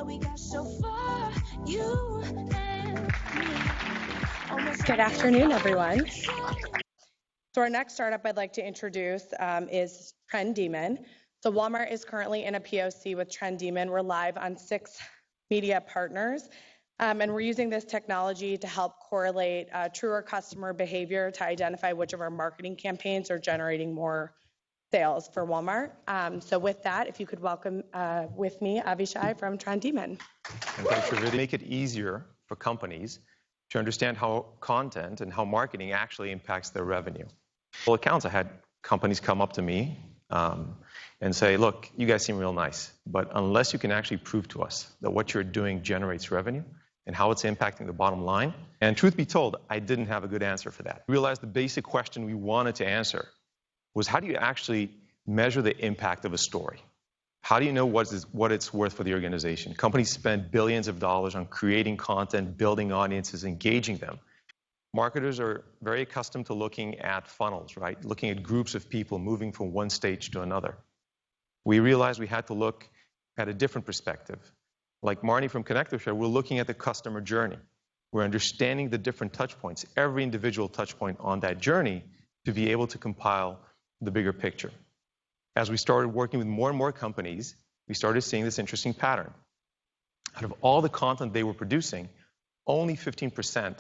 we got so far, you and me. Good afternoon, everyone. So our next startup I'd like to introduce is Trendemon. So Walmart is currently in a POC with Trendemon. We're live on 6 media partners, and we're using this technology to help correlate truer customer behavior to identify which of our marketing campaigns are generating more sales for Walmart. So with that, if you could welcome with me Avishai from Trendemon. And thanks for really make it easier for companies to understand how content and how marketing actually impacts their revenue. Well, accounts, I had companies come up to me and say, look, you guys seem real nice, but unless you can actually prove to us that what you're doing generates revenue and how it's impacting the bottom line, and truth be told, I didn't have a good answer for that. I realized the basic question we wanted to answer was, how do you actually measure the impact of a story? How do you know what it's worth for the organization? Companies spend billions of dollars on creating content, building audiences, engaging them. Marketers are very accustomed to looking at funnels, right? Looking at groups of people moving from one stage to another. We realized we had to look at a different perspective. Like Marnie from ConnectorShare, we're looking at the customer journey. We're understanding the different touch points, every individual touch point on that journey, to be able to compile the bigger picture. As we started working with more and more companies, we started seeing this interesting pattern. Out of all the content they were producing, only 15%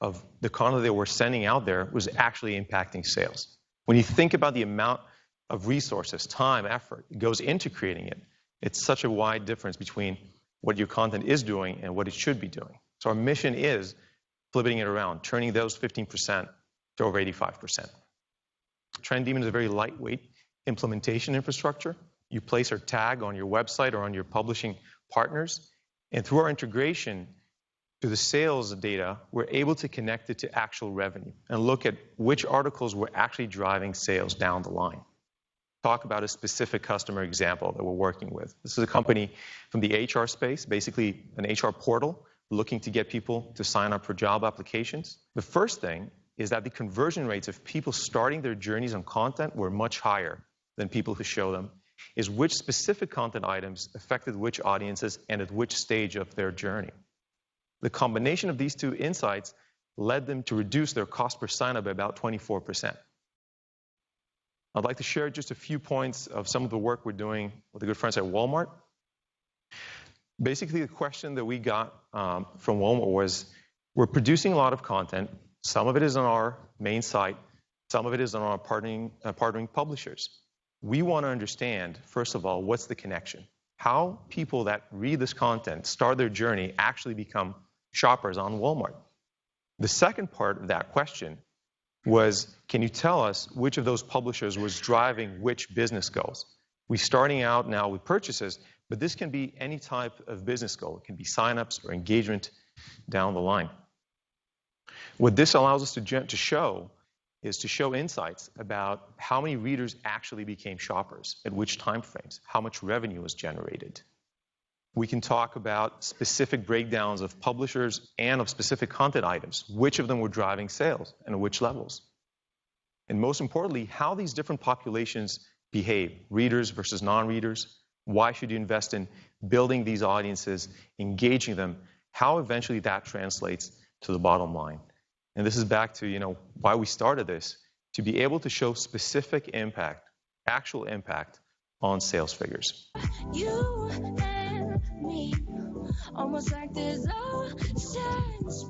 of the content they were sending out there was actually impacting sales. When you think about the amount of resources, time, effort it goes into creating it, it's such a wide difference between what your content is doing and what it should be doing. So our mission is flipping it around, turning those 15% to over 85%. Trendemon is a very lightweight implementation infrastructure. You place our tag on your website or on your publishing partners, and through our integration to the sales data, we're able to connect it to actual revenue and look at which articles were actually driving sales down the line. Talk about a specific customer example that we're working with. This is a company from the HR space, basically an HR portal looking to get people to sign up for job applications. The first thing is that the conversion rates of people starting their journeys on content were much higher than people who show them, is which specific content items affected which audiences and at which stage of their journey. The combination of these two insights led them to reduce their cost per sign-up by about 24%. I'd like to share just a few points of some of the work we're doing with the good friends at Walmart. Basically, the question that we got from Walmart was, we're producing a lot of content. Some of it is on our main site. Some of it is on our partnering publishers. We want to understand, first of all, what's the connection? How people that read this content, start their journey, actually become shoppers on Walmart. The second part of that question was, can you tell us which of those publishers was driving which business goals? We're starting out now with purchases, but this can be any type of business goal. It can be signups or engagement down the line. What this allows us to show is to show insights about how many readers actually became shoppers, at which time frames, how much revenue was generated. We can talk about specific breakdowns of publishers and of specific content items, which of them were driving sales and at which levels. And most importantly, how these different populations behave, readers versus non-readers. Why should you invest in building these audiences, engaging them, how eventually that translates to the bottom line. And this is back to, why we started this, to be able to show specific impact, actual impact on sales figures. You and me, almost like there's oceans